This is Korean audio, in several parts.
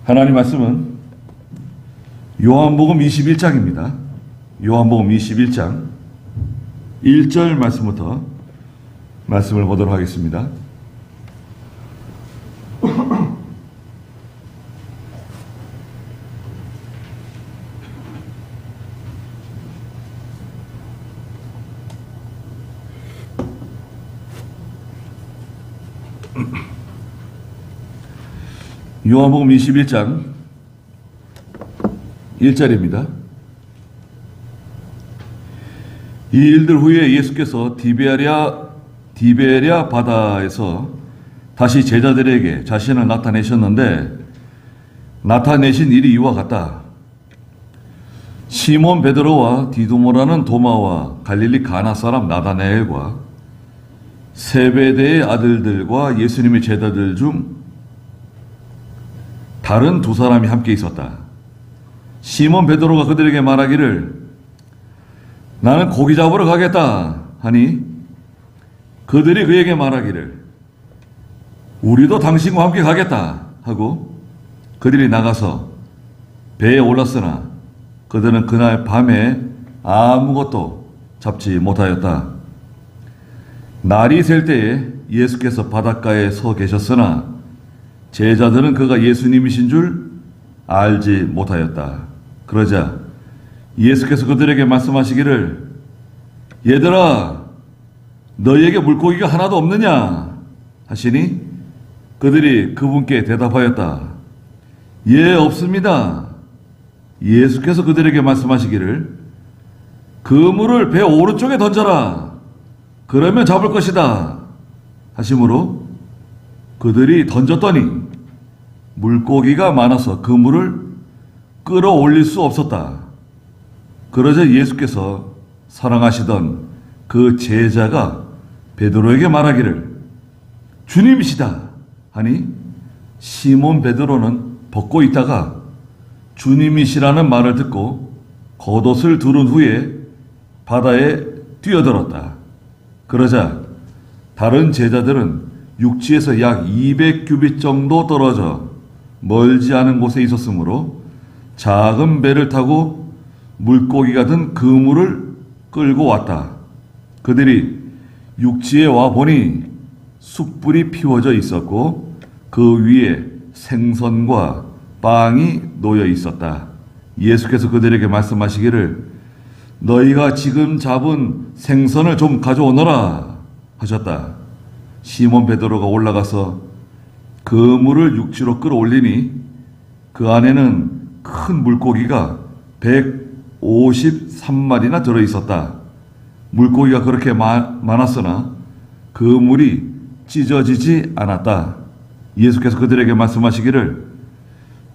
하나님 말씀은 요한복음 21장입니다. 요한복음 21장 1절 말씀부터 말씀을 보도록 하겠습니다. 요한복음 21장 1절입니다. 이 일들 후에 예수께서 디베랴 바다에서 다시 제자들에게 자신을 나타내셨는데 나타내신 일이 이와 같다. 시몬 베드로와 디두모라는 도마와 갈릴리 가나 사람 나다나엘과 세베대의 아들들과 예수님의 제자들 중 다른 두 사람이 함께 있었다. 시몬 베드로가 그들에게 말하기를 나는 고기 잡으러 가겠다 하니 그들이 그에게 말하기를 우리도 당신과 함께 가겠다 하고 그들이 나가서 배에 올랐으나 그들은 그날 밤에 아무것도 잡지 못하였다. 날이 셀 때에 예수께서 바닷가에 서 계셨으나 제자들은 그가 예수님이신 줄 알지 못하였다. 그러자 예수께서 그들에게 말씀하시기를 얘들아 너희에게 물고기가 하나도 없느냐 하시니 그들이 그분께 대답하였다. 예, 없습니다. 예수께서 그들에게 말씀하시기를 그물을 배 오른쪽에 던져라. 그러면 잡을 것이다 하시므로 그들이 던졌더니 물고기가 많아서 그물을 끌어올릴 수 없었다. 그러자 예수께서 사랑하시던 그 제자가 베드로에게 말하기를 주님이시다 하니 시몬 베드로는 벗고 있다가 주님이시라는 말을 듣고 겉옷을 두른 후에 바다에 뛰어들었다. 그러자 다른 제자들은 육지에서 약 200규빗 정도 떨어져 멀지 않은 곳에 있었으므로 작은 배를 타고 물고기가 든 그물을 끌고 왔다. 그들이 육지에 와 보니 숯불이 피워져 있었고 그 위에 생선과 빵이 놓여 있었다. 예수께서 그들에게 말씀하시기를 너희가 지금 잡은 생선을 좀 가져오너라 하셨다. 시몬 베드로가 올라가서 그물을 육지로 끌어올리니 그 안에는 큰 물고기가 153마리나 들어있었다. 물고기가 그렇게 많았으나 그물이 찢어지지 않았다. 예수께서 그들에게 말씀하시기를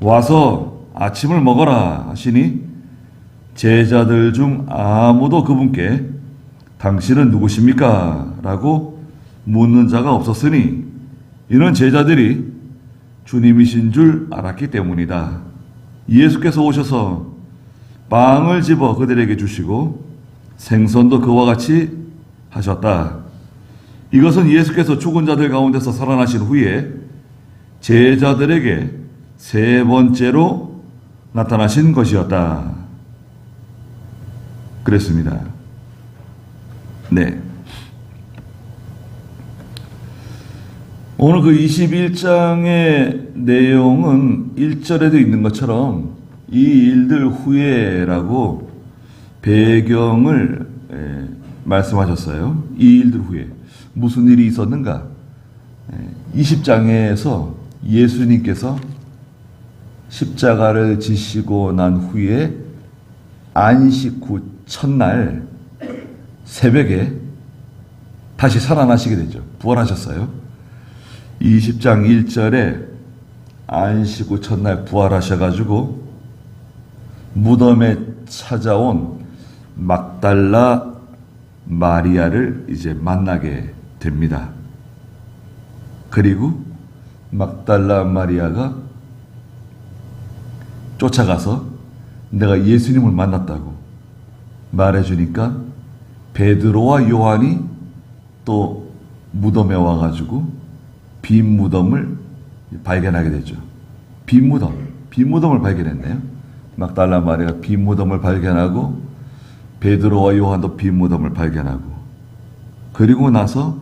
와서 아침을 먹어라 하시니 제자들 중 아무도 그분께 당신은 누구십니까? 라고 묻는 자가 없었으니 이는 제자들이 주님이신 줄 알았기 때문이다. 예수께서 오셔서 빵을 집어 그들에게 주시고 생선도 그와 같이 하셨다. 이것은 예수께서 죽은 자들 가운데서 살아나신 후에 제자들에게 세 번째로 나타나신 것이었다. 그랬습니다. 네. 오늘 그 21장의 내용은 1절에도 있는 것처럼 이 일들 후에라고 배경을 말씀하셨어요. 이 일들 후에 무슨 일이 있었는가? 20장에서 예수님께서 십자가를 지시고 난 후에 안식 후 첫날 새벽에 다시 살아나시게 되죠. 부활하셨어요. 20장 1절에 안식 후 첫날 부활하셔가지고 무덤에 찾아온 막달라 마리아를 이제 만나게 됩니다. 그리고 막달라 마리아가 쫓아가서 내가 예수님을 만났다고 말해주니까 베드로와 요한이 또 무덤에 와가지고 빈 무덤을 발견하게 되죠. 빈 무덤. 빈 무덤을 발견했네요. 막달라 마리아가 빈 무덤을 발견하고 베드로와 요한도 빈 무덤을 발견하고 그리고 나서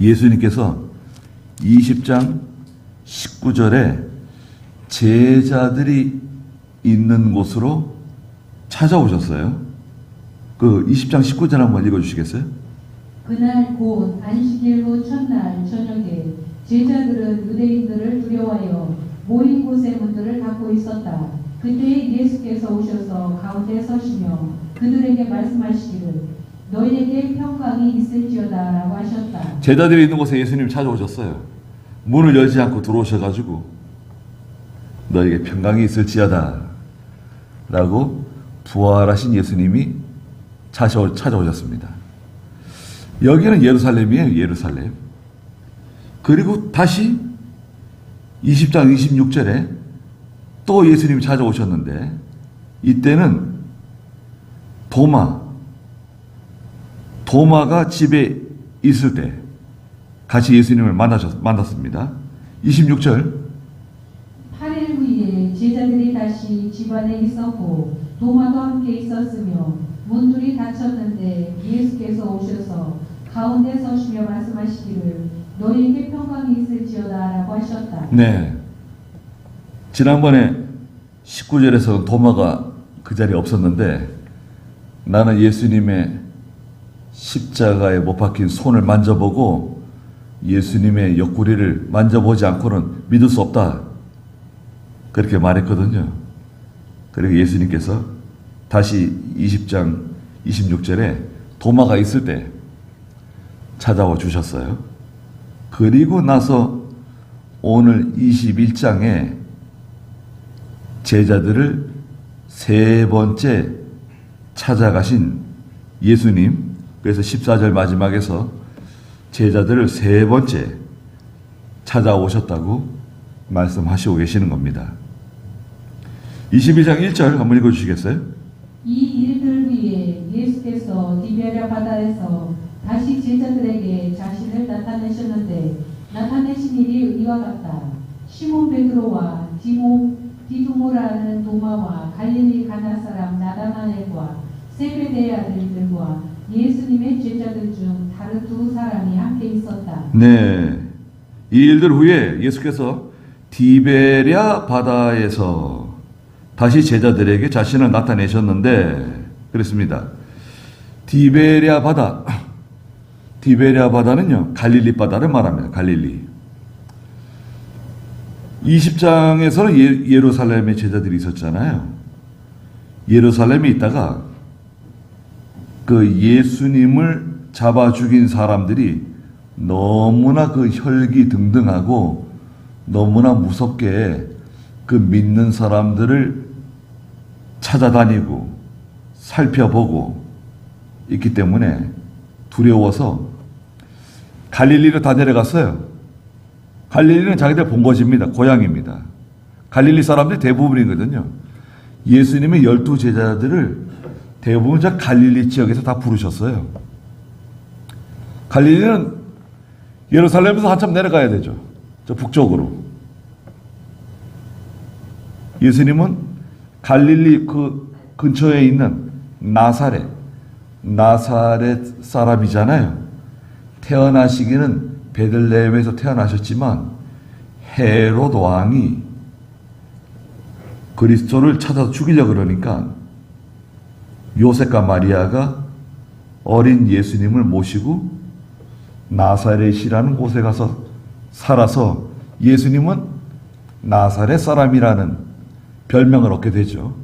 예수님께서 20장 19절에 제자들이 있는 곳으로 찾아오셨어요. 그 20장 19절 한번 읽어주시겠어요? 그날 곧 안식일 후 첫날 저녁에 제자들은 유대인들을 두려워하여 모인 곳의 문들을 닫고 있었다. 그때 예수께서 오셔서 가운데 서시며 그들에게 말씀하시기를 너희에게 평강이 있을지어다 라고 하셨다. 제자들이 있는 곳에 예수님이 찾아오셨어요. 문을 열지 않고 들어오셔가지고 너에게 평강이 있을지어다 라고 부활하신 예수님이 찾아오셨습니다. 여기는 예루살렘이에요. 예루살렘. 그리고 다시 20장 26절에 또 예수님이 찾아오셨는데 이때는 도마가 집에 있을 때 같이 예수님을 만났습니다. 26절 8일 후에 제자들이 다시 집안에 있었고 도마도 함께 있었으며 문들이 닫혔는데 예수께서 오셔서 가운데 서시며 말씀하시기를 너희에게 평강이 있을지어다 라고 하셨다. 네. 지난번에 19절에서 도마가 그 자리에 없었는데 나는 예수님의 십자가에 못 박힌 손을 만져보고 예수님의 옆구리를 만져보지 않고는 믿을 수 없다. 그렇게 말했거든요. 그리고 예수님께서 다시 20장 26절에 도마가 있을 때 찾아와 주셨어요. 그리고 나서 오늘 21장에 제자들을 세 번째 찾아가신 예수님, 그래서 14절 마지막에서 제자들을 세 번째 찾아오셨다고 말씀하시고 계시는 겁니다. 21장 1절 한번 읽어주시겠어요? 이 일들 위에 예수께서 디베랴 바다에서 다시 제자들에게 자신을 나타내셨는데 나타내신 일이 이와 같다. 시몬 베드로와 디두모라는 도마와 갈릴리 가나 사람 나다나엘과 세베대의 아들들과 예수님의 제자들 중 다른 두 사람이 함께 있었다. 네. 이 일들 후에 예수께서 디베랴 바다에서 다시 제자들에게 자신을 나타내셨는데 그랬습니다. 디베랴 바다는요 갈릴리 바다를 말합니다. 갈릴리. 20장에서는 예루살렘에 제자들이 있었잖아요. 예루살렘에 있다가 그 예수님을 잡아 죽인 사람들이 너무나 그 혈기등등하고 너무나 무섭게 그 믿는 사람들을 찾아다니고 살펴보고 있기 때문에 두려워서 갈릴리로 다 내려갔어요. 갈릴리는 자기들 본거지입니다. 고향입니다. 갈릴리 사람들이 대부분이거든요. 예수님의 12제자들을 대부분 저 갈릴리 지역에서 다 부르셨어요. 갈릴리는 예루살렘에서 한참 내려가야 되죠. 저 북쪽으로. 예수님은 갈릴리 그 근처에 있는 나사렛 사람이잖아요. 태어나시기는 베들레헴에서 태어나셨지만 헤롯 왕이 그리스도를 찾아서 죽이려고 그러니까 요셉과 마리아가 어린 예수님을 모시고 나사렛이라는 곳에 가서 살아서 예수님은 나사렛 사람이라는 별명을 얻게 되죠.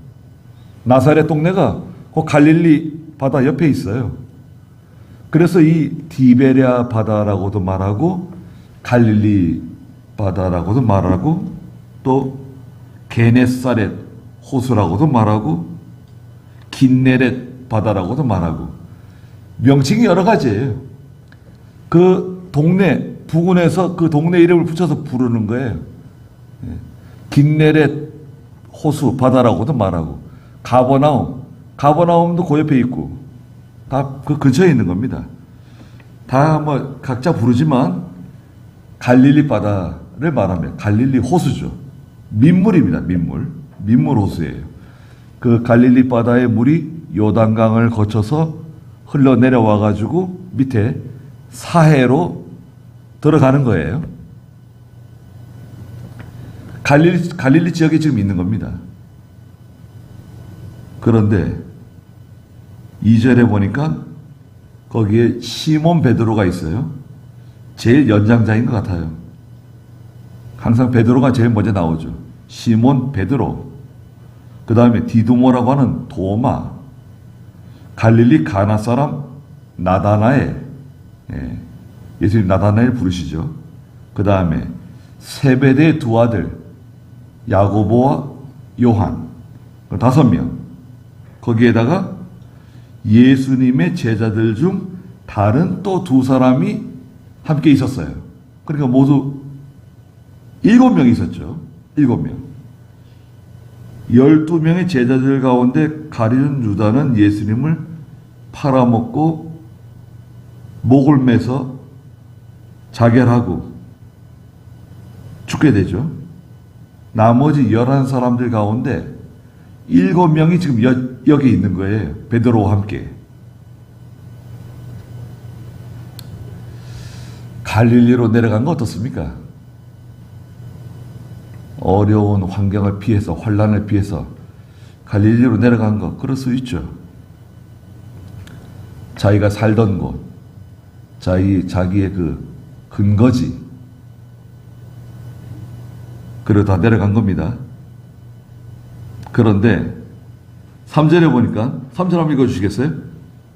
나사렛 동네가 그 갈릴리 바다 옆에 있어요. 그래서 이 디베랴 바다라고도 말하고 갈릴리 바다라고도 말하고 또 게네사렛 호수라고도 말하고 긴네렛 바다라고도 말하고 명칭이 여러 가지예요. 그 동네 부근에서 그 동네 이름을 붙여서 부르는 거예요. 긴네렛 호수 바다라고도 말하고 가버나움도 그 옆에 있고 다 그 근처에 있는 겁니다. 다 뭐 각자 부르지만 갈릴리 바다를 말하면 갈릴리 호수죠. 민물입니다. 민물 호수예요. 그 갈릴리 바다의 물이 요단강을 거쳐서 흘러내려와 가지고 밑에 사해로 들어가는 거예요. 갈릴리 지역에 지금 있는 겁니다. 그런데 2절에 보니까 거기에 시몬 베드로가 있어요. 제일 연장자인 것 같아요. 항상 베드로가 제일 먼저 나오죠. 시몬 베드로. 그 다음에 디두모라고 하는 도마. 갈릴리 가나 사람 나다나엘. 예수님 나다나엘 부르시죠. 그 다음에 세베대의 두 아들 야고보와 요한. 5명. 거기에다가 예수님의 제자들 중 다른 또 2사람이 함께 있었어요. 그러니까 모두 7명이 있었죠. 7명. 12명의 제자들 가운데 가룟 유다는 예수님을 팔아먹고 목을 매서 자결하고 죽게 되죠. 나머지 11사람들 가운데 7명이 지금 여기 있는 거예요. 베드로와 함께. 갈릴리로 내려간 거 어떻습니까? 어려운 환경을 피해서, 환란을 피해서 갈릴리로 내려간 거, 그럴 수 있죠. 자기가 살던 곳, 자기의 그 근거지, 그러다 내려간 겁니다. 그런데 3절에 보니까 3절 한번 읽어주시겠어요?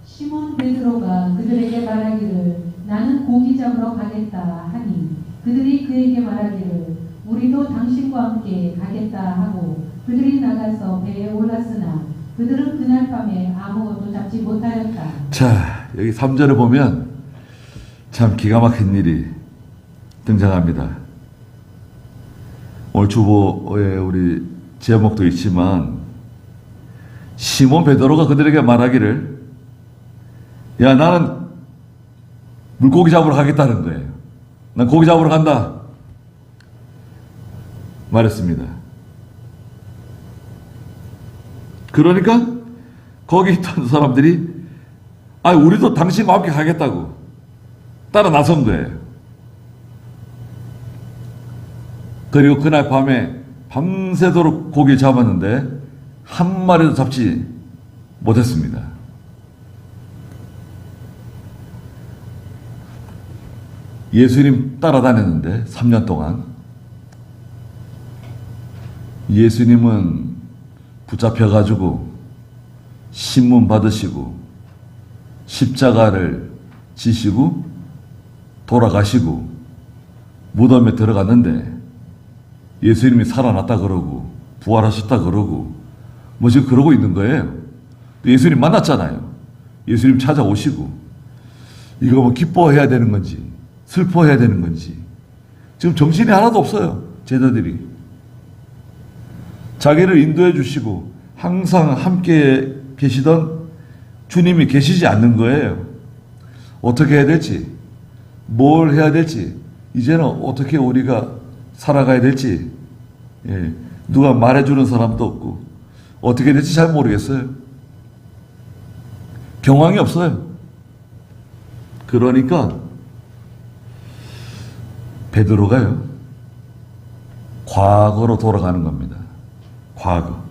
시몬 베드로가 그들에게 말하기를 나는 고기 잡으러 가겠다 하니 그들이 그에게 말하기를 우리도 당신과 함께 가겠다 하고 그들이 나가서 배에 올랐으나 그들은 그날 밤에 아무것도 잡지 못하였다. 자, 여기 3절에 보면 참 기가 막힌 일이 등장합니다. 오늘 주보에 우리 제목도 있지만 시몬 베드로가 그들에게 말하기를 야, 나는 물고기 잡으러 가겠다는 거예요. 난 고기 잡으러 간다 말했습니다. 그러니까 거기 있던 사람들이 우리도 당신과 함께 가겠다고 따라 나선 거예요. 그리고 그날 밤에 밤새도록 고기를 잡았는데 한 마리도 잡지 못했습니다. 예수님 따라다녔는데 3년 동안 예수님은 붙잡혀가지고 신문 받으시고 십자가를 지시고 돌아가시고 무덤에 들어갔는데 예수님이 살아났다 그러고 부활하셨다 그러고 뭐 지금 그러고 있는 거예요. 예수님 만났잖아요. 예수님 찾아오시고 이거 뭐 기뻐해야 되는 건지 슬퍼해야 되는 건지 지금 정신이 하나도 없어요. 제자들이 자기를 인도해 주시고 항상 함께 계시던 주님이 계시지 않는 거예요. 어떻게 해야 될지, 뭘 해야 될지, 이제는 어떻게 우리가 살아가야 될지, 누가 말해주는 사람도 없고 어떻게 될지 잘 모르겠어요. 경황이 없어요. 그러니까 베드로가요, 과거로 돌아가는 겁니다. 과거.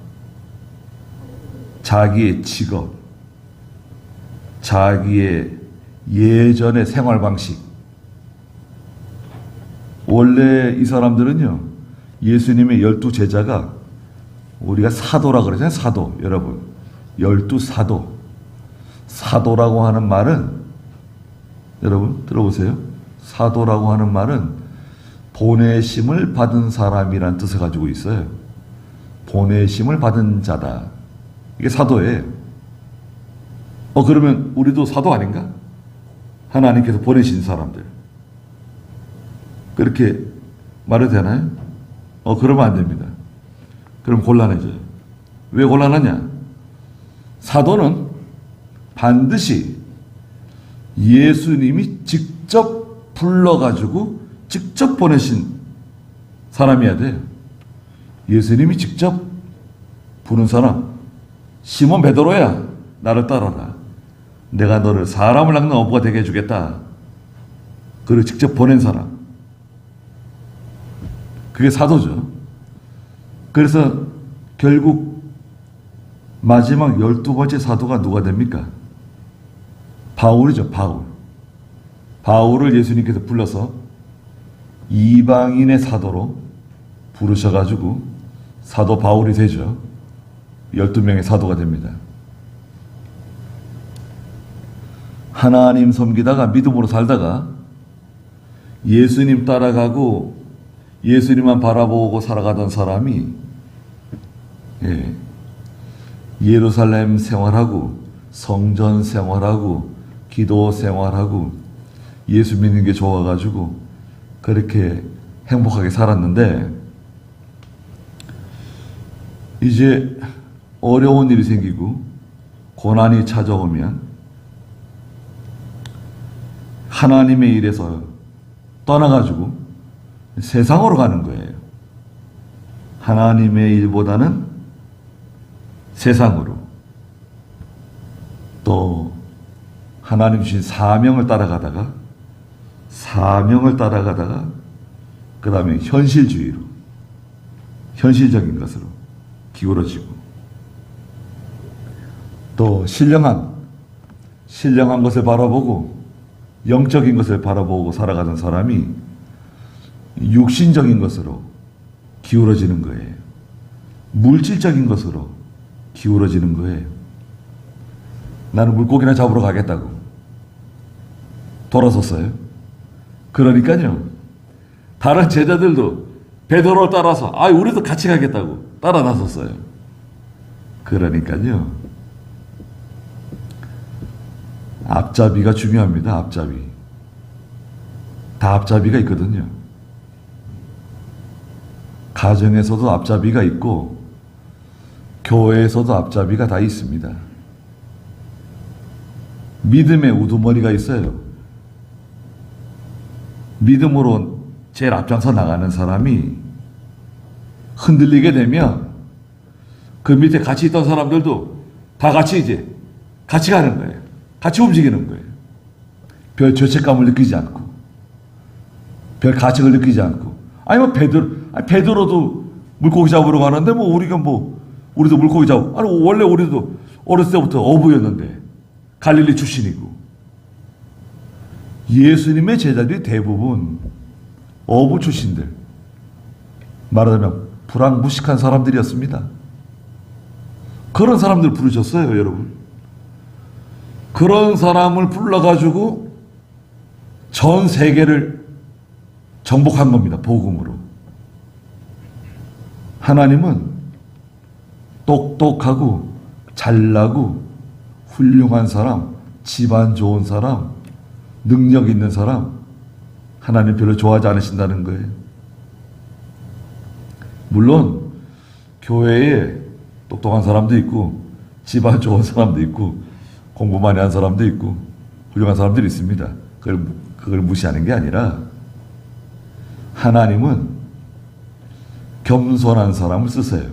자기의 직업, 자기의 예전의 생활 방식. 원래 이 사람들은요, 예수님의 12제자가 우리가 사도라 그러잖아요. 사도. 여러분, 12사도. 사도라고 하는 말은, 여러분 들어보세요. 사도라고 하는 말은 보내심을 받은 사람이란 뜻을 가지고 있어요. 보내심을 받은 자다. 이게 사도예요. 그러면 우리도 사도 아닌가? 하나님께서 보내신 사람들. 그렇게 말해도 되나요? 그러면 안 됩니다. 그럼 곤란해져요. 왜 곤란하냐? 사도는 반드시 예수님이 직접 불러가지고 직접 보내신 사람이어야 돼요. 예수님이 직접 부른 사람, 시몬 베드로야, 나를 따라라. 내가 너를 사람을 낚는 어부가 되게 해주겠다. 그를 직접 보낸 사람. 그게 사도죠. 그래서 결국 마지막 12번째 사도가 누가 됩니까? 바울이죠, 바울. 바울을 예수님께서 불러서 이방인의 사도로 부르셔가지고 사도 바울이 되죠. 12명의 사도가 됩니다. 하나님 섬기다가 믿음으로 살다가 예수님 따라가고 예수님만 바라보고 살아가던 사람이 예루살렘 생활하고 성전 생활하고 기도 생활하고 예수 믿는 게 좋아가지고 그렇게 행복하게 살았는데 이제 어려운 일이 생기고 고난이 찾아오면 하나님의 일에서 떠나가지고 세상으로 가는 거예요. 하나님의 일보다는 세상으로. 또 하나님 주신 사명을 따라가다가 그 다음에 현실주의로, 현실적인 것으로 기울어지고 또 신령한 것을 바라보고 영적인 것을 바라보고 살아가는 사람이 육신적인 것으로 기울어지는 거예요. 물질적인 것으로 기울어지는 거예요. 나는 물고기나 잡으러 가겠다고 돌아섰어요. 그러니까요, 다른 제자들도 베드로를 따라서 우리도 같이 가겠다고 따라 나섰어요. 그러니까요, 앞잡이가 중요합니다. 앞잡이. 다 앞잡이가 있거든요. 가정에서도 앞잡이가 있고 교회에서도 앞잡이가 다 있습니다. 믿음의 우두머리가 있어요. 믿음으로 제일 앞장서 나가는 사람이 흔들리게 되면 그 밑에 같이 있던 사람들도 다 같이 이제 같이 가는 거예요. 같이 움직이는 거예요. 별 죄책감을 느끼지 않고, 별 가책을 느끼지 않고. 베드로도 물고기 잡으러 가는데 우리도 물고기 잡고. 원래 우리도 어렸을 때부터 어부였는데 갈릴리 출신이고. 예수님의 제자들이 대부분 어부 출신들, 말하자면 불황무식한 사람들이었습니다. 그런 사람들 부르셨어요, 여러분. 그런 사람을 불러가지고 전 세계를 정복한 겁니다. 복음으로. 하나님은 똑똑하고 잘나고 훌륭한 사람, 집안 좋은 사람, 능력 있는 사람, 하나님 별로 좋아하지 않으신다는 거예요. 물론 교회에 똑똑한 사람도 있고 집안 좋은 사람도 있고 공부 많이 한 사람도 있고 훌륭한 사람들이 있습니다. 그걸 무시하는 게 아니라 하나님은 겸손한 사람을 쓰세요.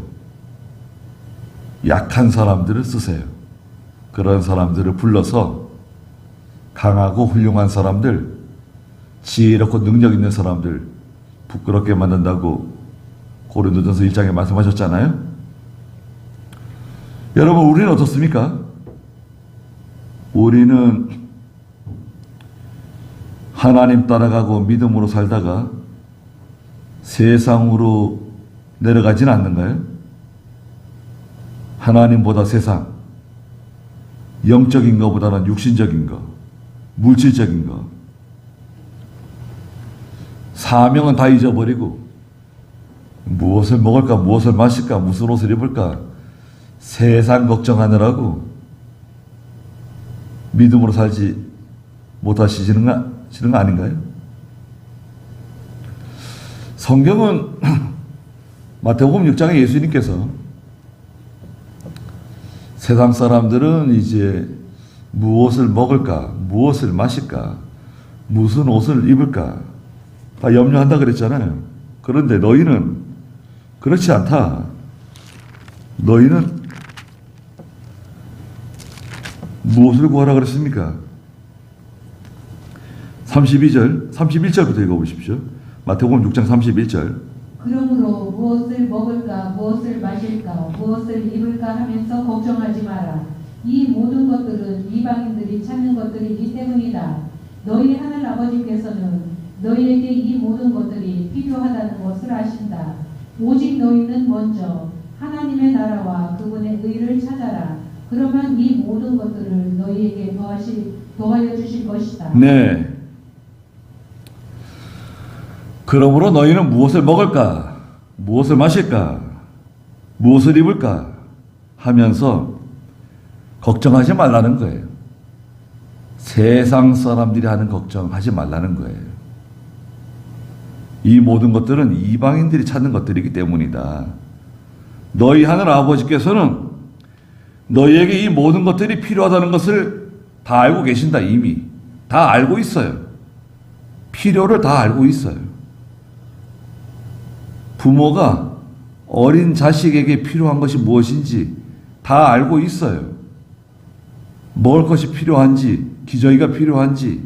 약한 사람들을 쓰세요. 그런 사람들을 불러서 강하고 훌륭한 사람들, 지혜롭고 능력 있는 사람들 부끄럽게 만든다고 고린도전서 1장에 말씀하셨잖아요. 여러분, 우리는 어떻습니까? 우리는 하나님 따라가고 믿음으로 살다가 세상으로 내려가진 않는가요? 하나님보다 세상, 영적인 것보다는 육신적인 것, 물질적인 것, 사명은 다 잊어버리고 무엇을 먹을까, 무엇을 마실까, 무슨 옷을 입을까 세상 걱정하느라고 믿음으로 살지 못하시는 거 아닌가요? 성경은 마태복음 6장에 예수님께서 세상 사람들은 이제 무엇을 먹을까, 무엇을 마실까, 무슨 옷을 입을까 다 염려한다 그랬잖아요. 그런데 너희는 그렇지 않다. 너희는 무엇을 구하라 그랬습니까? 32절, 31절부터 읽어보십시오. 마태복음 6장 31절. 그러므로 무엇을 먹을까, 무엇을 마실까, 무엇을 입을까 하면서 걱정하지 마라. 이 모든 것들은 이방인들이 찾는 것들이기 때문이다. 너희 하늘 아버지께서는 너희에게 이 모든 것들이 필요하다는 것을 아신다. 오직 너희는 먼저 하나님의 나라와 그분의 의를 찾아라. 그러면 이 모든 것들을 너희에게 더하여 주실 것이다. 네. 그러므로 너희는 무엇을 먹을까, 무엇을 마실까, 무엇을 입을까 하면서 걱정하지 말라는 거예요. 세상 사람들이 하는 걱정하지 말라는 거예요. 이 모든 것들은 이방인들이 찾는 것들이기 때문이다. 너희 하늘 아버지께서는 너희에게 이 모든 것들이 필요하다는 것을 다 알고 계신다. 이미 다 알고 있어요. 필요를 다 알고 있어요. 부모가 어린 자식에게 필요한 것이 무엇인지 다 알고 있어요. 먹을 것이 필요한지, 기저귀가 필요한지,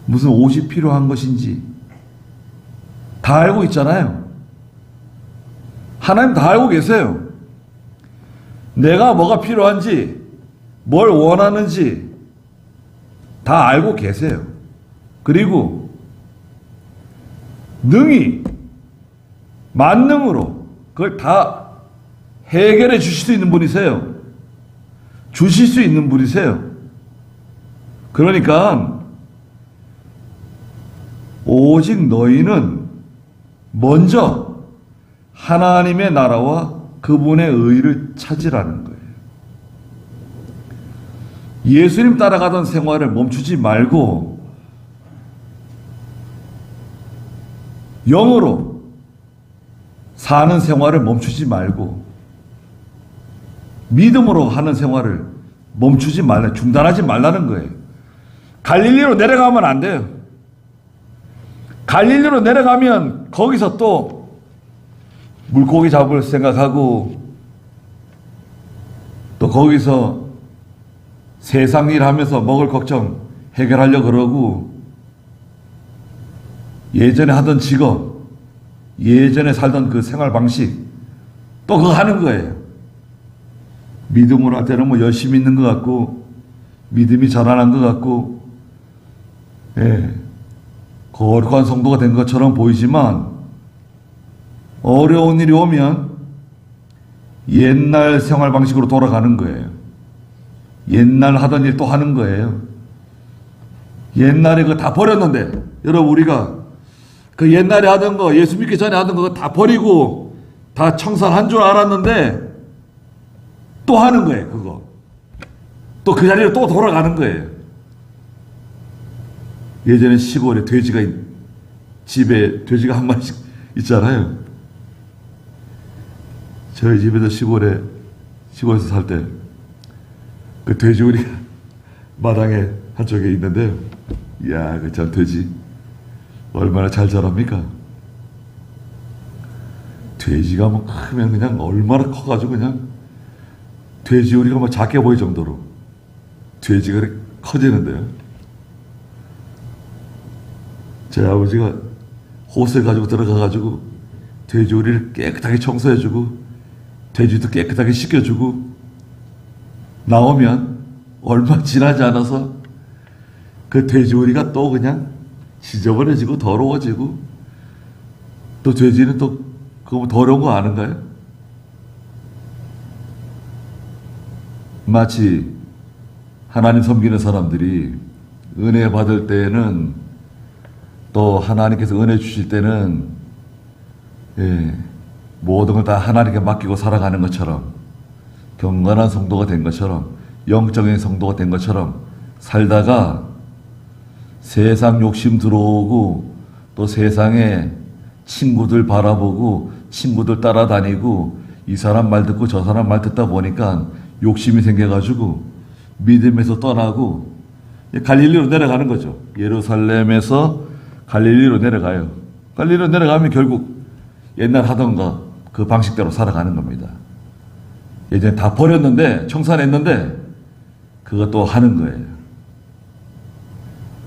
무슨 옷이 필요한 것인지 다 알고 있잖아요. 하나님 다 알고 계세요. 내가 뭐가 필요한지, 뭘 원하는지 다 알고 계세요. 그리고 능히 만능으로 그걸 다 해결해 주실 수 있는 분이세요. 주실 수 있는 분이세요. 그러니까 오직 너희는 먼저 하나님의 나라와 그분의 의를 찾으라는 거예요. 예수님 따라가던 생활을 멈추지 말고 영으로 사는 생활을 멈추지 말고 믿음으로 하는 생활을 멈추지 말라, 중단하지 말라는 거예요. 갈릴리로 내려가면 안 돼요. 갈릴리로 내려가면 거기서 또 물고기 잡을 생각하고 또 거기서 세상 일 하면서 먹을 걱정 해결하려고 그러고 예전에 하던 직업, 예전에 살던 그 생활 방식 또 그거 하는 거예요. 믿음으로 할 때는 뭐 열심히 있는 것 같고 믿음이 자라난 것 같고 거룩한 성도가 된 것처럼 보이지만 어려운 일이 오면 옛날 생활 방식으로 돌아가는 거예요. 옛날 하던 일 또 하는 거예요. 옛날에 그거 다 버렸는데 여러분 우리가 그 옛날에 하던 거 예수 믿기 전에 하던 거 다 버리고 다 청산한 줄 알았는데 또 하는 거예요. 그거 또 그 자리로 또 돌아가는 거예요. 예전에 시골에 돼지가 집에 돼지가 한 마리씩 있잖아요. 저희 집에도 시골에서 살 때 그 돼지우리가 마당에 한쪽에 있는데요. 이야, 그 전 돼지 얼마나 잘 자랍니까? 돼지가 뭐 크면 그냥 얼마나 커가지고 그냥 돼지우리가 뭐 작게 보일 정도로 돼지가 그렇게 커지는데요. 제 아버지가 호스를 가지고 들어가가지고 돼지우리를 깨끗하게 청소해주고 돼지도 깨끗하게 씻겨주고 나오면 얼마 지나지 않아서 그 돼지우리가 또 그냥 지저분해지고 더러워지고 또 돼지는 또 그거 더러운 거 아는가요? 마치 하나님 섬기는 사람들이 은혜 받을 때에는 또 하나님께서 은혜 주실 때는 모든 걸 다 하나님께 맡기고 살아가는 것처럼 경건한 성도가 된 것처럼 영적인 성도가 된 것처럼 살다가 세상 욕심 들어오고 또 세상에 친구들 바라보고 친구들 따라다니고 이 사람 말 듣고 저 사람 말 듣다 보니까 욕심이 생겨가지고 믿음에서 떠나고 갈릴리로 내려가는 거죠. 예루살렘에서 갈릴리로 내려가요. 갈릴리로 내려가면 결국 옛날 하던 그 방식대로 살아가는 겁니다. 예전에 다 버렸는데, 청산했는데, 그것도 하는 거예요.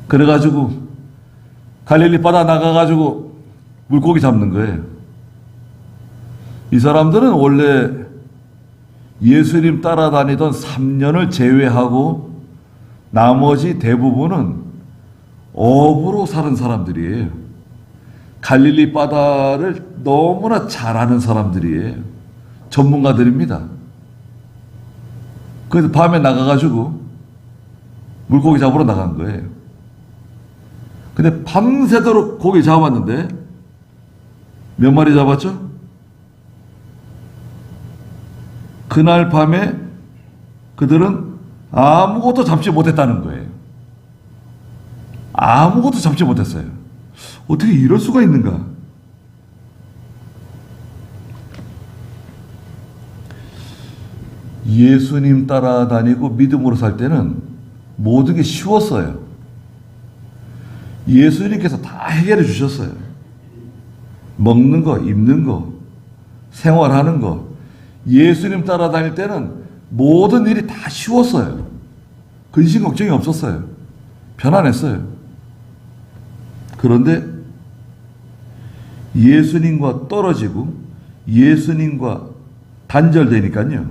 그래가지고, 갈릴리 바다 나가가지고, 물고기 잡는 거예요. 이 사람들은 원래 예수님 따라다니던 3년을 제외하고, 나머지 대부분은 어부로 사는 사람들이에요. 갈릴리 바다를 너무나 잘 아는 사람들이에요. 전문가들입니다. 그래서 밤에 나가가지고 물고기 잡으러 나간 거예요. 근데 밤새도록 고기 잡았는데 몇 마리 잡았죠? 그날 밤에 그들은 아무것도 잡지 못했다는 거예요. 아무것도 잡지 못했어요. 어떻게 이럴 수가 있는가? 예수님 따라다니고 믿음으로 살 때는 모든 게 쉬웠어요. 예수님께서 다 해결해 주셨어요. 먹는 거, 입는 거, 생활하는 거. 예수님 따라다닐 때는 모든 일이 다 쉬웠어요. 근심 걱정이 없었어요. 편안했어요. 그런데 예수님과 떨어지고 예수님과 단절되니까요.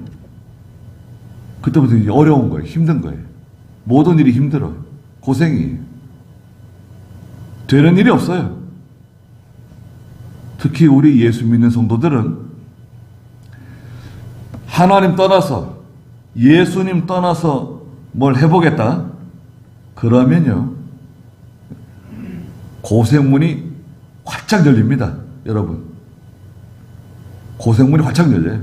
그때부터 이제 어려운 거예요. 힘든 거예요. 모든 일이 힘들어요. 고생이에요. 되는 일이 없어요. 특히 우리 예수 믿는 성도들은 하나님 떠나서 예수님 떠나서 뭘 해보겠다? 그러면요. 고생문이 활짝 열립니다. 여러분. 고생문이 활짝 열려요.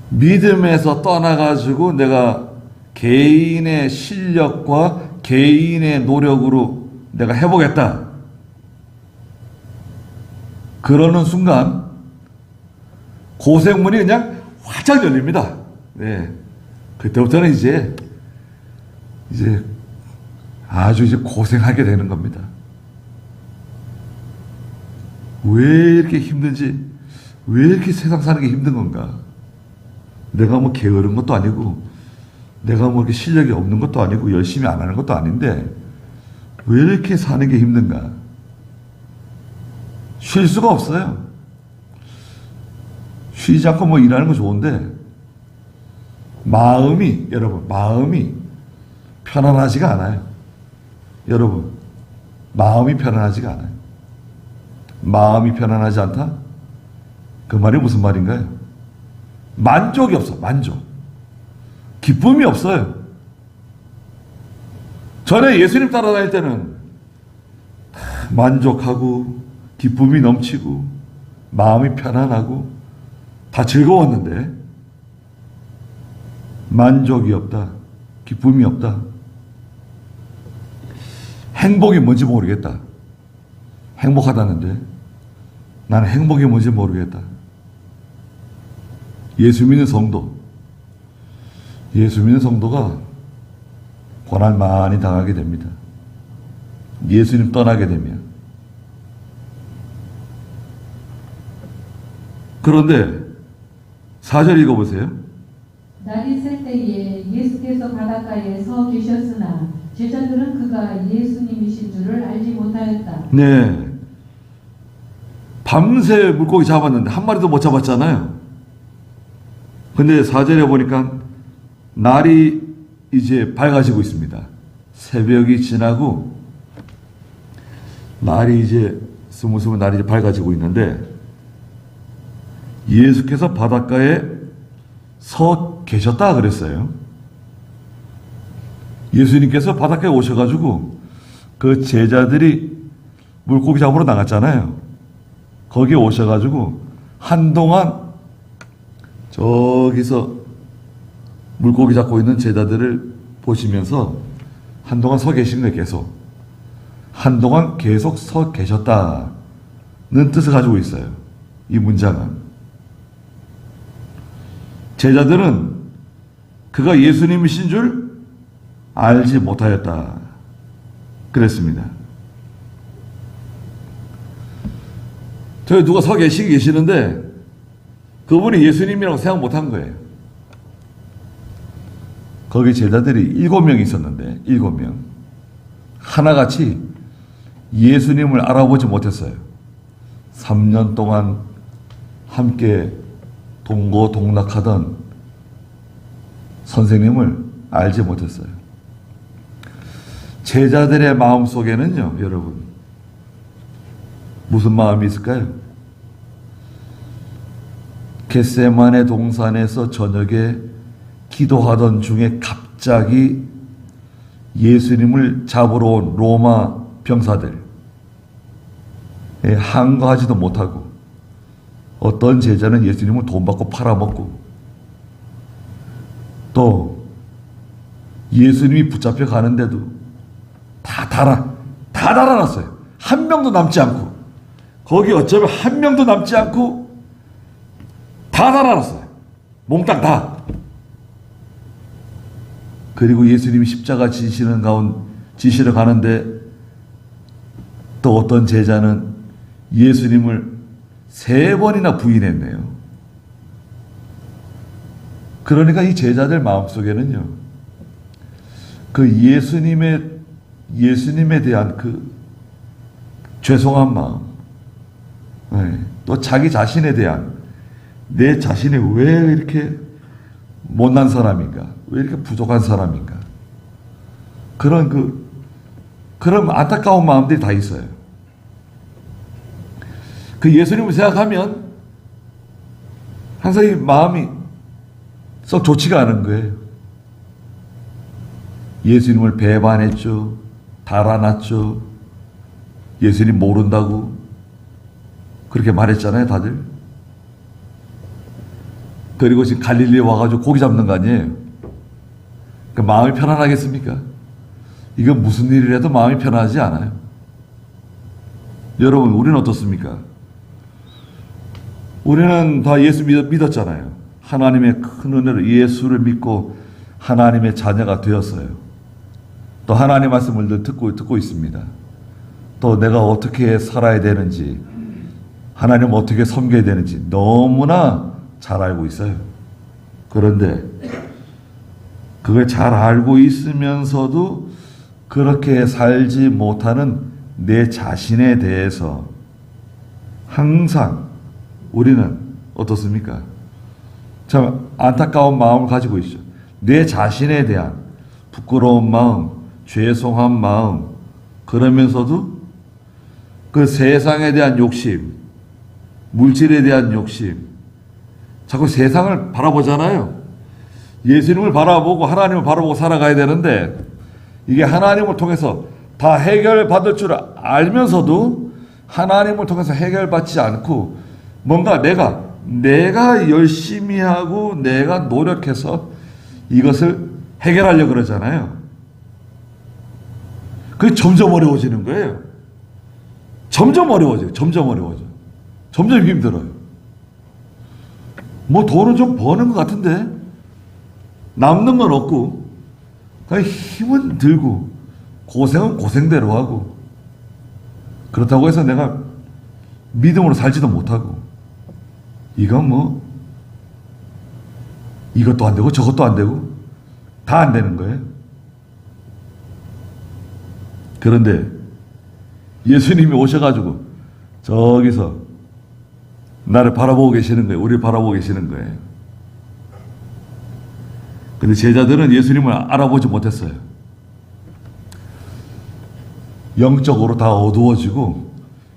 믿음에서 떠나가지고 내가 개인의 실력과 개인의 노력으로 내가 해보겠다. 그러는 순간 고생문이 그냥 활짝 열립니다. 네. 그때부터는 이제 아주 이제 고생하게 되는 겁니다. 왜 이렇게 힘든지, 왜 이렇게 세상 사는 게 힘든 건가? 내가 뭐 게으른 것도 아니고, 내가 뭐 이렇게 실력이 없는 것도 아니고, 열심히 안 하는 것도 아닌데, 왜 이렇게 사는 게 힘든가? 쉴 수가 없어요. 쉬지 않고 뭐 일하는 거 좋은데, 여러분, 마음이 편안하지가 않아요. 여러분, 마음이 편안하지가 않아요. 마음이 편안하지 않다? 그 말이 무슨 말인가요? 만족이 없어, 만족. 기쁨이 없어요. 전에 예수님 따라다닐 때는 만족하고, 기쁨이 넘치고, 마음이 편안하고, 다 즐거웠는데, 만족이 없다, 기쁨이 없다. 행복이 뭔지 모르겠다. 행복하다는데 나는 행복이 뭔지 모르겠다. 예수 믿는 성도가 고난 많이 당하게 됩니다. 예수님 떠나게 되면. 그런데 4절 읽어보세요. 날이 셀 때에 예수께서 바닷가에 서 계셨으나 제자들은 그가 예수님이신 줄을 알지 못하였다. 네. 밤새 물고기 잡았는데 한 마리도 못 잡았잖아요. 근데 4절에 보니까 날이 이제 밝아지고 있습니다. 새벽이 지나고 날이 이제 스물스물 날이 이제 밝아지고 있는데 예수께서 바닷가에 서 계셨다 그랬어요. 예수님께서 바닷가에 오셔가지고 그 제자들이 물고기 잡으러 나갔잖아요. 거기에 오셔가지고 한동안 저기서 물고기 잡고 있는 제자들을 보시면서 한동안 서 계신 거예요. 계속. 한동안 계속 서 계셨다는 뜻을 가지고 있어요. 이 문장은. 제자들은 그가 예수님이신 줄 알지 못하였다. 그랬습니다. 저기 누가 서 계시는데 그분이 예수님이라고 생각 못한 거예요. 거기 제자들이 7명 있었는데 7명 하나같이 예수님을 알아보지 못했어요. 3년 동안 함께 동고동락하던 선생님을 알지 못했어요. 제자들의 마음속에는요, 여러분, 무슨 마음이 있을까요? 겟세마네 동산에서 저녁에 기도하던 중에 갑자기 예수님을 잡으러 온 로마 병사들, 항거하지도 못하고 어떤 제자는 예수님을 돈 받고 팔아먹고 또 예수님이 붙잡혀 가는데도 다 달아났어요. 한 명도 남지 않고 거기 어쩌면 한 명도 남지 않고 다 달아났어요. 몽땅 다. 그리고 예수님이 십자가 지시러 가는데 또 어떤 제자는 예수님을 3번이나 부인했네요. 그러니까 이 제자들 마음속에는요, 그 예수님에 대한 그 죄송한 마음, 또 자기 자신에 대한 내 자신이 왜 이렇게 못난 사람인가, 왜 이렇게 부족한 사람인가, 그런 안타까운 마음들이 다 있어요. 그 예수님을 생각하면 항상 이 마음이 썩 좋지가 않은 거예요. 예수님을 배반했죠. 달아났죠. 예수님 모른다고 그렇게 말했잖아요, 다들. 그리고 지금 갈릴리에 와가지고 고기 잡는 거 아니에요? 그 마음이 편안하겠습니까? 이건 무슨 일이라도 마음이 편하지 않아요. 여러분, 우리는 어떻습니까? 우리는 다 예수 믿었잖아요. 하나님의 큰 은혜로 예수를 믿고 하나님의 자녀가 되었어요. 또 하나님의 말씀을 늘 듣고 있습니다. 또 내가 어떻게 살아야 되는지, 하나님 어떻게 섬겨야 되는지 너무나 잘 알고 있어요. 그런데 그걸 잘 알고 있으면서도 그렇게 살지 못하는 내 자신에 대해서 항상 우리는 어떻습니까? 참 안타까운 마음을 가지고 있죠. 내 자신에 대한 부끄러운 마음, 죄송한 마음, 그러면서도 그 세상에 대한 욕심, 물질에 대한 욕심, 자꾸 세상을 바라보잖아요. 예수님을 바라보고 하나님을 바라보고 살아가야 되는데 이게 하나님을 통해서 다 해결받을 줄 알면서도 하나님을 통해서 해결받지 않고 뭔가 내가 열심히 하고 내가 노력해서 이것을 해결하려고 그러잖아요. 그게 점점 어려워지는 거예요. 점점 어려워져요. 점점 힘들어요. 뭐 돈은 좀 버는 것 같은데 남는 건 없고 그냥 힘은 들고 고생은 고생대로 하고 그렇다고 해서 내가 믿음으로 살지도 못하고 이건 뭐 이것도 안 되고 저것도 안 되고 다 안 되는 거예요. 그런데 예수님이 오셔가지고 저기서 나를 바라보고 계시는 거예요. 우리를 바라보고 계시는 거예요. 근데 제자들은 예수님을 알아보지 못했어요. 영적으로 다 어두워지고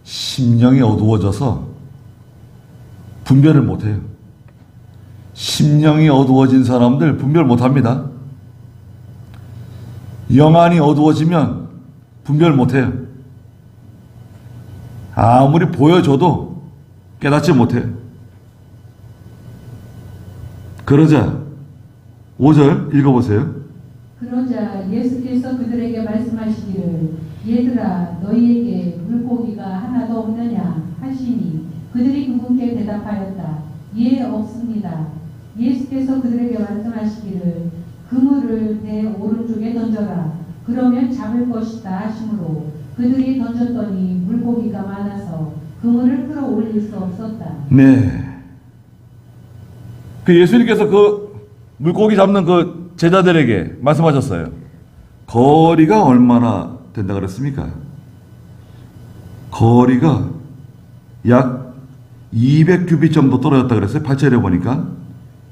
심령이 어두워져서 분별을 못해요. 심령이 어두워진 사람들 분별 못합니다. 영안이 어두워지면 분별 못해요. 아무리 보여줘도 깨닫지 못해요. 그러자 5절 읽어보세요. 그러자 예수께서 그들에게 말씀하시기를 얘들아 너희에게 물고기가 하나도 없느냐 하시니 그들이 그분께 대답하였다. 예 없습니다. 예수께서 그들에게 말씀하시기를 그물을 내 오른쪽에 던져라. 그러면 잡을 것이다 하시므로 그들이 던졌더니 물고기가 많아서 그물을 끌어올릴 수 없었다. 네. 그 예수님께서 그 물고기 잡는 그 제자들에게 말씀하셨어요. 거리가 얼마나 된다 그랬습니까? 거리가 약 200규빗 정도 떨어졌다 그랬어요. 8절에 보니까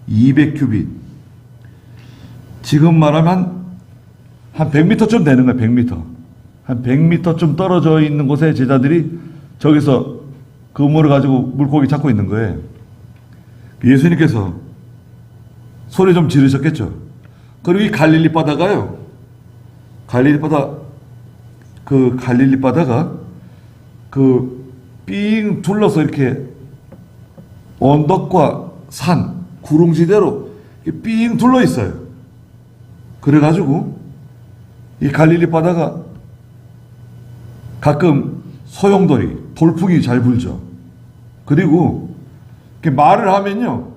200규빗. 지금 말하면 한 100m쯤 되는 거예요. 100m. 한 100m쯤 떨어져 있는 곳에 제자들이 저기서 그물을 가지고 물고기 잡고 있는 거예요. 예수님께서 소리 좀 지르셨겠죠. 그리고 이 갈릴리 바다가요. 갈릴리 바다가 삥 둘러서 이렇게 언덕과 산, 구릉지대로 삥 둘러 있어요. 그래가지고 이 갈릴리 바다가 가끔 소용돌이, 돌풍이 잘 불죠. 그리고 이렇게 말을 하면요,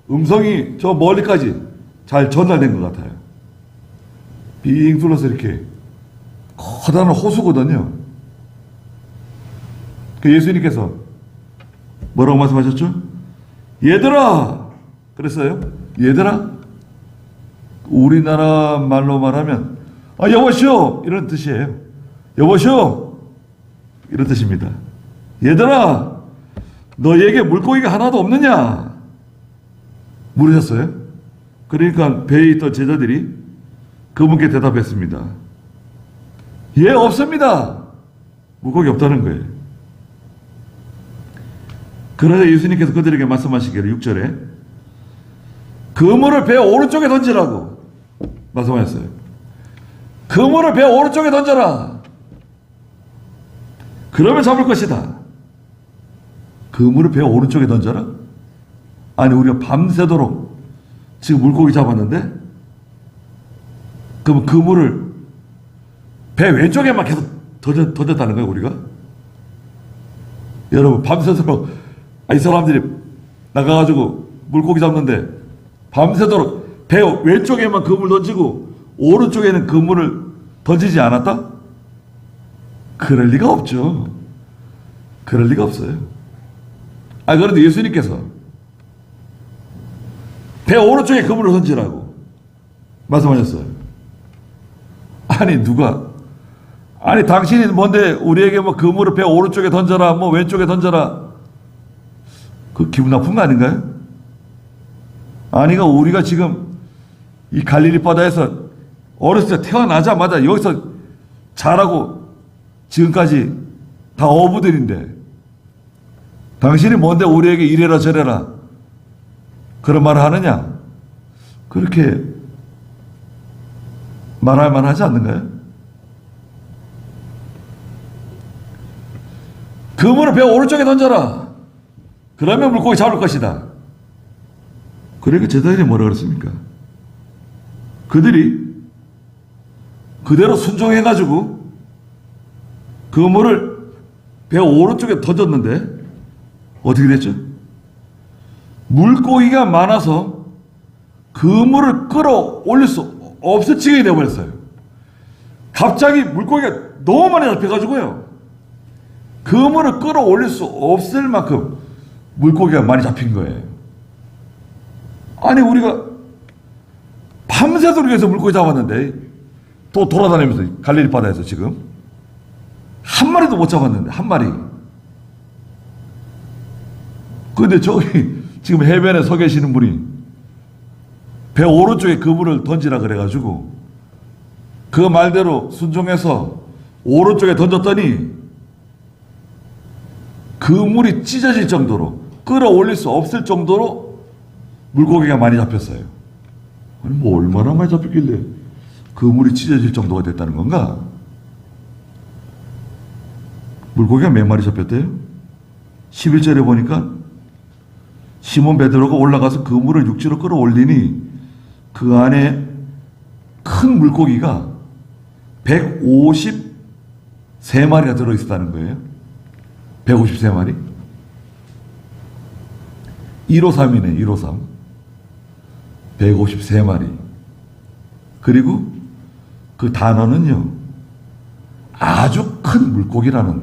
음성이 저 멀리까지 잘 전달된 것 같아요. 빙 둘러서 이렇게 커다란 호수거든요. 그 예수님께서 뭐라고 말씀하셨죠? 얘들아! 그랬어요? 얘들아? 우리나라 말로 말하면 여보시오! 이런 뜻이에요. 여보시오! 이런 뜻입니다. 얘들아! 너에게 물고기가 하나도 없느냐? 물으셨어요. 그러니까 배에 있던 제자들이 그분께 대답했습니다. 예, 없습니다. 물고기 없다는 거예요. 그러자 예수님께서 그들에게 말씀하시기를 6절에 그물을 배 오른쪽에 던지라고 말씀하셨어요. 그물을 배 오른쪽에 던져라. 그러면 잡을 것이다. 그물을 배 오른쪽에 던져라? 아니, 우리가 밤새도록 지금 물고기 잡았는데 그럼 그물을 배 왼쪽에만 계속 던졌다는 거예요, 우리가? 여러분, 밤새도록 이 사람들이 나가가지고 물고기 잡는데 밤새도록 배 왼쪽에만 그물 던지고 오른쪽에는 그물을 던지지 않았다? 그럴 리가 없죠. 그럴 리가 없어요. 그런데 예수님께서 배 오른쪽에 그물을 던지라고 말씀하셨어요. 아니 당신이 뭔데 우리에게 뭐 그물을 배 오른쪽에 던져라, 뭐 왼쪽에 던져라. 그 기분 나쁜 거 아닌가요? 아니가 우리가 지금 이 갈릴리 바다에서 어렸을 때 태어나자마자 여기서 자라고 지금까지 다 어부들인데 당신이 뭔데 우리에게 이래라 저래라 그런 말을 하느냐? 그렇게 말할 만하지 않는가요? 그물을 배 오른쪽에 던져라. 그러면 물고기 잡을 것이다. 그러니까 제자들이 뭐라 그랬습니까? 그들이 그대로 순종해가지고 그물을 배 오른쪽에 던졌는데 어떻게 됐죠? 물고기가 많아서 그물을 끌어올릴 수 없을 지경이 되어버렸어요. 갑자기 물고기가 너무 많이 잡혀가지고요. 그물을 끌어올릴 수 없을 만큼 물고기가 많이 잡힌 거예요. 아니 우리가 밤새도록 해서 물고기 잡았는데 또 돌아다니면서 갈릴리 바다에서 지금 한 마리도 못 잡았는데 한 마리. 근데 저기 지금 해변에 서 계시는 분이 배 오른쪽에 그물을 던지라 그래가지고 그 말대로 순종해서 오른쪽에 던졌더니 그물이 찢어질 정도로 끌어올릴 수 없을 정도로 물고기가 많이 잡혔어요. 아니 뭐 얼마나 많이 잡혔길래 그물이 찢어질 정도가 됐다는 건가? 물고기가 몇 마리 잡혔대요? 11절에 보니까 시몬 베드로가 올라가서 그물을 육지로 끌어올리니 그 안에 큰 물고기가 153마리가 들어있었다는 거예요. 153마리? 153이네, 153. 153마리. 그리고 그 단어는요, 아주 큰 물고기라는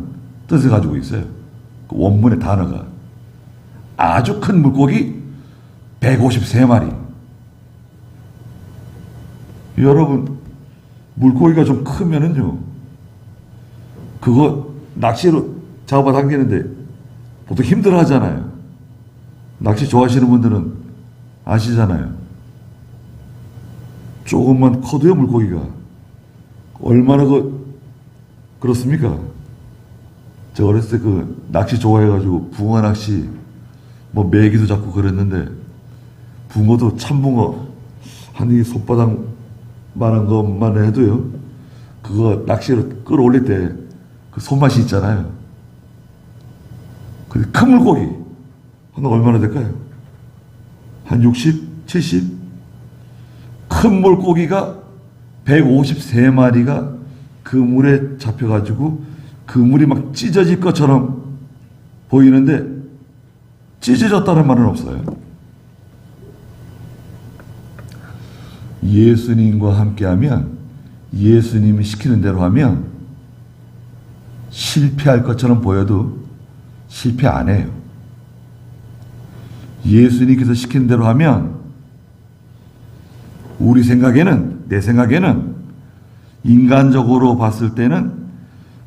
뜻을 가지고 있어요. 그 원문의 단어가 아주 큰 물고기 153마리. 여러분, 물고기가 좀 크면은요, 그거 낚시로 잡아당기는데 보통 힘들어 하잖아요. 낚시 좋아하시는 분들은 아시잖아요. 조금만 커도요, 물고기가. 얼마나 그렇습니까? 저 어렸을 때 그 낚시 좋아해가지고 붕어 낚시, 뭐 메기도 잡고 그랬는데, 붕어도 참붕어, 한 이 손바닥만한 것만 해도요, 그거 낚시로 끌어올릴 때 그 손맛이 있잖아요. 근데 큰 물고기, 한 얼마나 될까요? 한 60, 70? 큰 물고기가 153마리가 그 물에 잡혀가지고 그 물이 막 찢어질 것처럼 보이는데 찢어졌다는 말은 없어요. 예수님과 함께하면, 예수님이 시키는 대로 하면 실패할 것처럼 보여도 실패 안 해요. 예수님께서 시키는 대로 하면 우리 생각에는, 내 생각에는 인간적으로 봤을 때는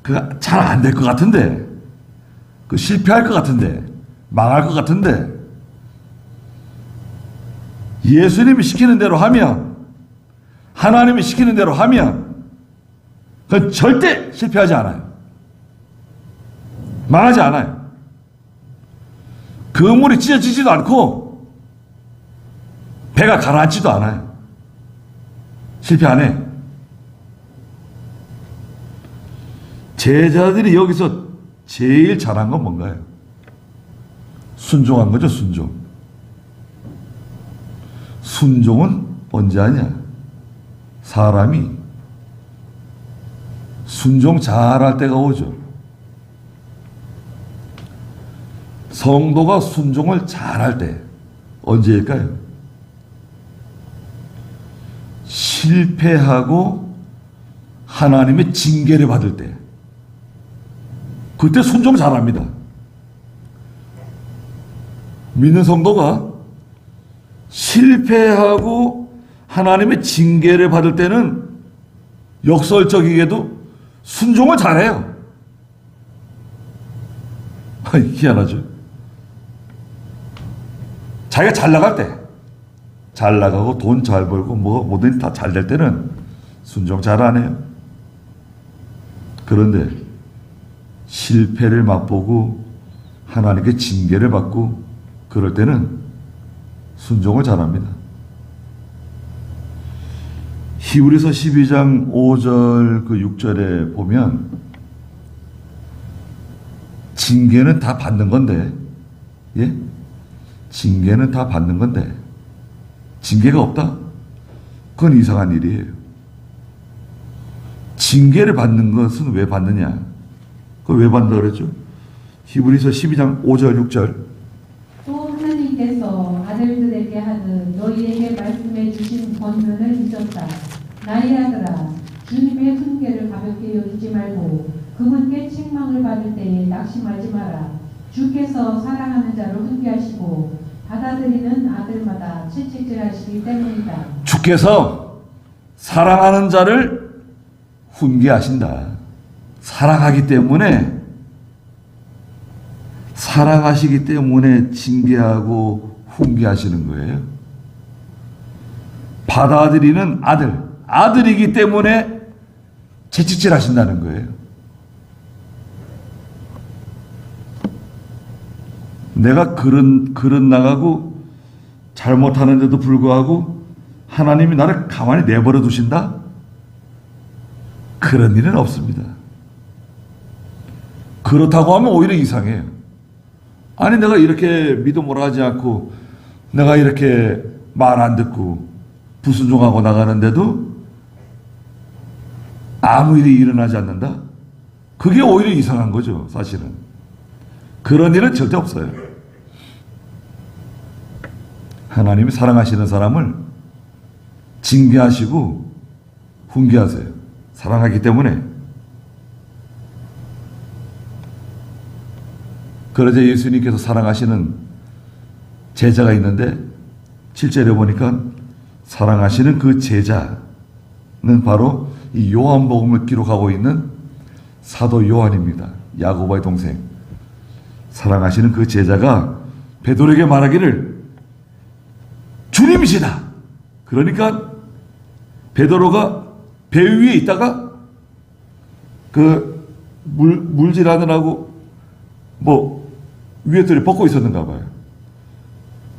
그가 잘 안 될 것 같은데, 그 실패할 것 같은데, 망할 것 같은데, 예수님이 시키는 대로 하면, 하나님이 시키는 대로 하면 그건 절대 실패하지 않아요. 망하지 않아요. 그 물이 찢어지지도 않고 배가 가라앉지도 않아요. 실패 안 해. 제자들이 여기서 제일 잘한 건 뭔가요? 순종한 거죠, 순종. 순종은 언제 하냐? 사람이 순종 잘할 때가 오죠. 성도가 순종을 잘할 때 언제일까요? 실패하고 하나님의 징계를 받을 때, 그때 순종 잘합니다. 믿는 성도가 실패하고 하나님의 징계를 받을 때는 역설적이게도 순종을 잘해요. 희한하죠. 자기가 잘 나갈 때, 잘 나가고 돈 잘 벌고 뭐 뭐든 다 잘 될 때는 순종 잘 안 해요. 그런데 실패를 맛보고 하나님께 징계를 받고 그럴 때는 순종을 잘합니다. 히브리서 12장 5절 그 6절에 보면 징계는 다 받는 건데, 예? 징계는 다 받는 건데 징계가 없다? 그건 이상한 일이에요. 징계를 받는 것은 왜 받느냐? 그걸 왜 받는다 그랬죠? 히브리서 12장 5절 6절. 또 하나님께서 아들들에게 하듯 너희에게 말씀해 주신 권면을 잊었다. 나의 아들아, 주님의 훈계를 가볍게 여기지 말고 그분께 책망을 받을 때에 낙심하지 마라. 주께서 사랑하는 자를 훈계하시고 받아들이는 아들마다 채찍질하시기 때문이다. 주께서 사랑하는 자를 훈계하신다. 사랑하기 때문에, 사랑하시기 때문에 징계하고 훈계하시는 거예요. 받아들이는 아들, 아들이기 때문에 채찍질 하신다는 거예요. 내가 그릇 나가고 잘못하는데도 불구하고 하나님이 나를 가만히 내버려 두신다? 그런 일은 없습니다. 그렇다고 하면 오히려 이상해요. 아니, 내가 이렇게 믿음으로 하지 않고 내가 이렇게 말 안 듣고 불순종하고 나가는데도 아무 일이 일어나지 않는다? 그게 오히려 이상한 거죠, 사실은. 그런 일은 절대 없어요. 하나님이 사랑하시는 사람을 징계하시고 훈계하세요. 사랑하기 때문에. 그러자 예수님께서 사랑하시는 제자가 있는데 7절에 보니까 사랑하시는 그 제자는 바로 이 요한복음을 기록하고 있는 사도 요한입니다. 야고보의 동생. 사랑하시는 그 제자가 베드로에게 말하기를 주님이시다. 그러니까 베드로가 배 위에 있다가 그 물질하느라고 뭐 위에들이 벗고 있었는가 봐요.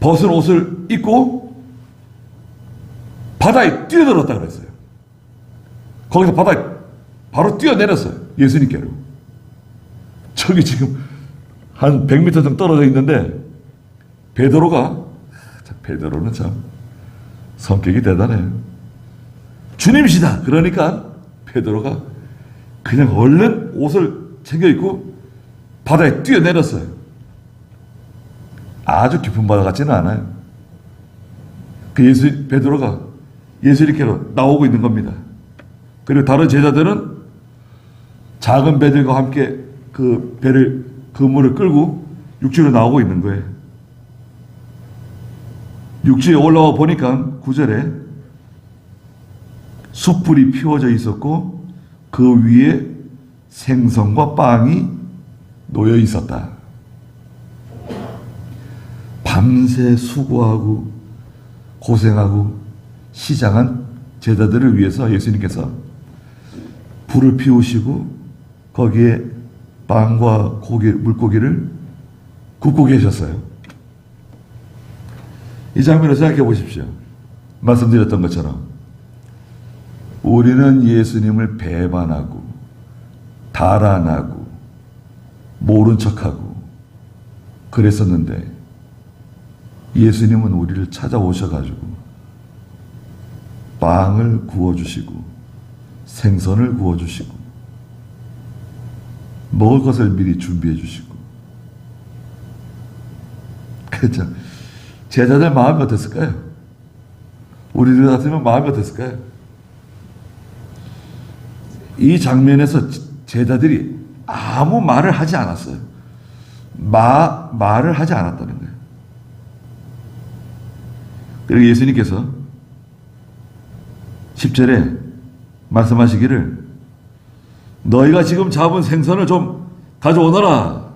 벗은 옷을 입고 바다에 뛰어들었다 그랬어요. 거기서 바다에 바로 뛰어내렸어요. 예수님께로. 저기 지금 한 100m 정도 떨어져 있는데 베드로는 참 성격이 대단해요. 주님이시다. 그러니까 베드로가 그냥 얼른 옷을 챙겨 입고 바다에 뛰어내렸어요. 아주 깊은 바다 같지는 않아요. 베드로가 예수님께로 나오고 있는 겁니다. 그리고 다른 제자들은 작은 배들과 함께 그 물을 끌고 육지로 나오고 있는 거예요. 육지에 올라와 보니까 9절에 숯불이 피워져 있었고 그 위에 생선과 빵이 놓여 있었다. 밤새 수고하고 고생하고 시장한 제자들을 위해서 예수님께서 불을 피우시고 거기에 빵과 물고기를 굽고 계셨어요. 이 장면을 생각해 보십시오. 말씀드렸던 것처럼 우리는 예수님을 배반하고 달아나고 모른 척하고 그랬었는데 예수님은 우리를 찾아오셔가지고 빵을 구워주시고 생선을 구워주시고 먹을 것을 미리 준비해 주시고 그렇죠. 제자들 마음이 어땠을까요? 우리들 같으면 마음이 어땠을까요? 이 장면에서 제자들이 아무 말을 하지 않았어요. 말을 하지 않았다는 거예요. 그리고 예수님께서 10절에 말씀하시기를 너희가 지금 잡은 생선을 좀 가져오너라.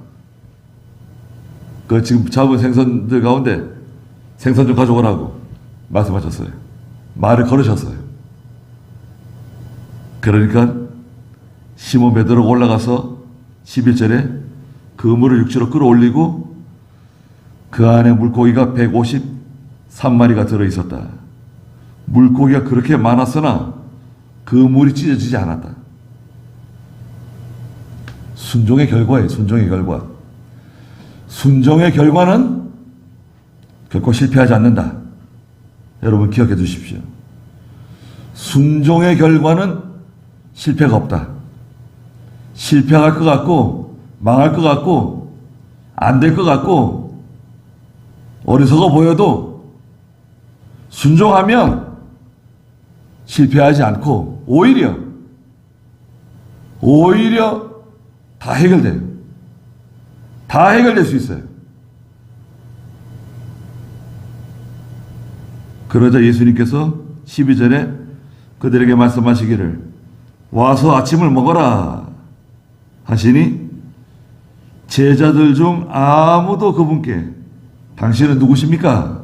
그 지금 잡은 생선들 가운데 생선 좀 가져오라고 말씀하셨어요. 말을 걸으셨어요. 그러니까 시몬 베드로가 올라가서 11절에 그물을 육지로 끌어올리고 그 안에 물고기가 153마리가 들어있었다. 물고기가 그렇게 많았으나 그물이 찢어지지 않았다. 순종의 결과예요. 순종의 결과. 순종의 결과는 결코 실패하지 않는다. 여러분 기억해 두십시오. 순종의 결과는 실패가 없다. 실패할 것 같고 망할 것 같고 안 될 것 같고 어리석어 보여도 순종하면 실패하지 않고 오히려 다 해결돼요. 다 해결될 수 있어요. 그러자 예수님께서 12절에 그들에게 말씀하시기를 와서 아침을 먹어라 하시니 제자들 중 아무도 그분께 당신은 누구십니까?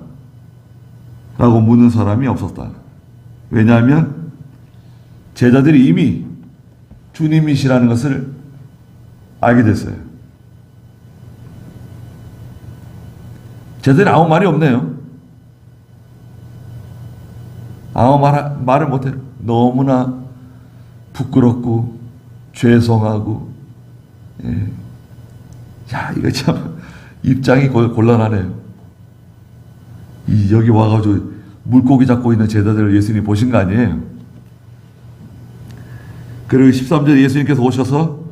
라고 묻는 사람이 없었다. 왜냐하면 제자들이 이미 주님이시라는 것을 알게 됐어요. 제자들이 아무 말이 없네요. 아무 말을 못해요. 너무나 부끄럽고 죄송하고 예. 야 이거 참 입장이 곤란하네요. 여기 와가지고 물고기 잡고 있는 제자들을 예수님이 보신 거 아니에요. 그리고 13절에 예수님께서 오셔서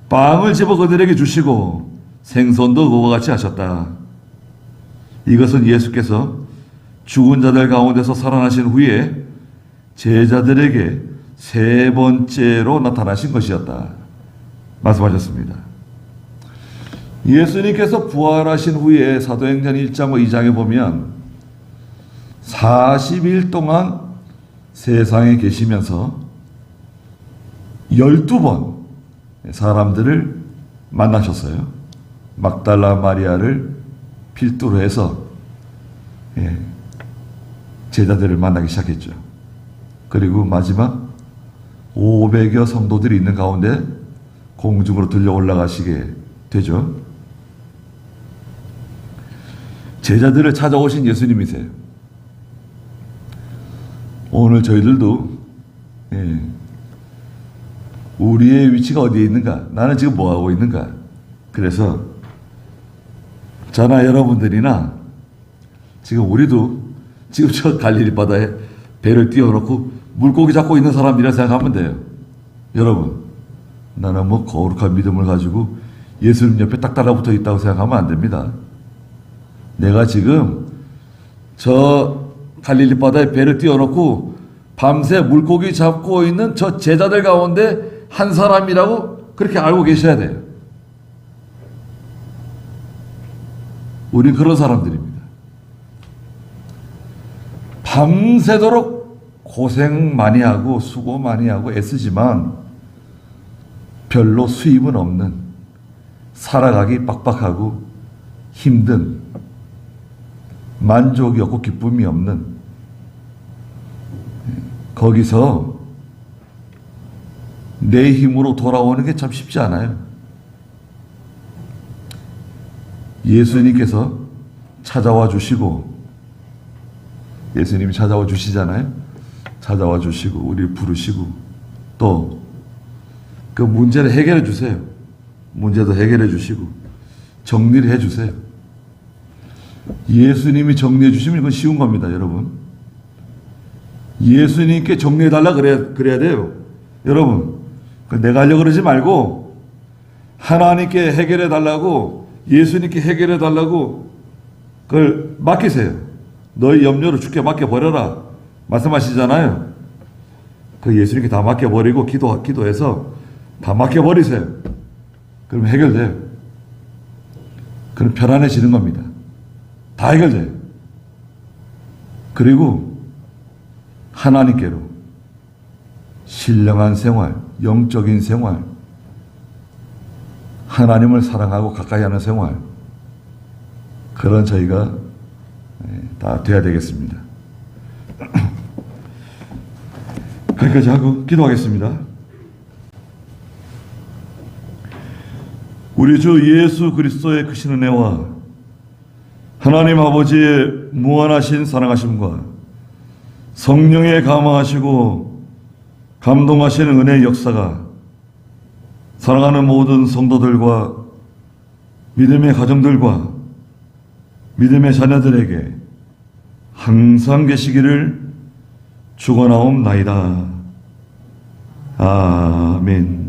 빵을 집어 그들에게 주시고 생선도 그와 같이 하셨다. 이것은 예수께서 죽은 자들 가운데서 살아나신 후에 제자들에게 세 번째로 나타나신 것이었다. 말씀하셨습니다. 예수님께서 부활하신 후에 사도행전 1장과 2장에 보면 40일 동안 세상에 계시면서 12번 사람들을 만나셨어요. 막달라 마리아를 필두로 해서 제자들을 만나기 시작했죠. 그리고 마지막 500여 성도들이 있는 가운데 공중으로 들려 올라가시게 되죠. 제자들을 찾아오신 예수님이세요. 오늘 저희들도 우리의 위치가 어디에 있는가? 나는 지금 뭐하고 있는가? 그래서 저나 여러분들이나 지금 우리도 지금 저 갈릴리 바다에 배를 띄워놓고 물고기 잡고 있는 사람들이라 생각하면 돼요. 여러분, 나는 뭐 거룩한 믿음을 가지고 예수님 옆에 딱 달라붙어 있다고 생각하면 안 됩니다. 내가 지금 저 갈릴리 바다에 배를 띄워놓고 밤새 물고기 잡고 있는 저 제자들 가운데 한 사람이라고 그렇게 알고 계셔야 돼요. 우린 그런 사람들입니다. 밤새도록 고생 많이 하고 수고 많이 하고 애쓰지만 별로 수입은 없는, 살아가기 빡빡하고 힘든, 만족이 없고 기쁨이 없는, 거기서 내 힘으로 돌아오는 게 참 쉽지 않아요. 예수님께서 찾아와 주시고, 예수님이 찾아와 주시잖아요. 찾아와 주시고 우리를 부르시고 또 그 문제를 해결해 주세요. 문제도 해결해 주시고 정리를 해 주세요. 예수님이 정리해 주시면 이건 쉬운 겁니다, 여러분. 예수님께 정리해 달라 그래야 돼요. 여러분, 내가 하려고 그러지 말고 하나님께 해결해 달라고, 예수님께 해결해 달라고 그걸 맡기세요. 너희 염려를 주께 맡겨버려라 말씀하시잖아요. 그 예수님께 다 맡겨버리고 기도해서 다 맡겨버리세요. 그럼 해결돼요. 그럼 편안해지는 겁니다. 다 해결돼요. 그리고 하나님께로 신령한 생활, 영적인 생활, 하나님을 사랑하고 가까이 하는 생활, 그런 저희가 다 돼야 되겠습니다. 거기까지 하고 기도하겠습니다. 우리 주 예수 그리스도의 크신 은혜와 하나님 아버지의 무한하신 사랑하심과 성령의 감화하시고 감동하시는 은혜의 역사가 사랑하는 모든 성도들과 믿음의 가정들과 믿음의 자녀들에게 항상 계시기를 축원하옵나이다. 아멘.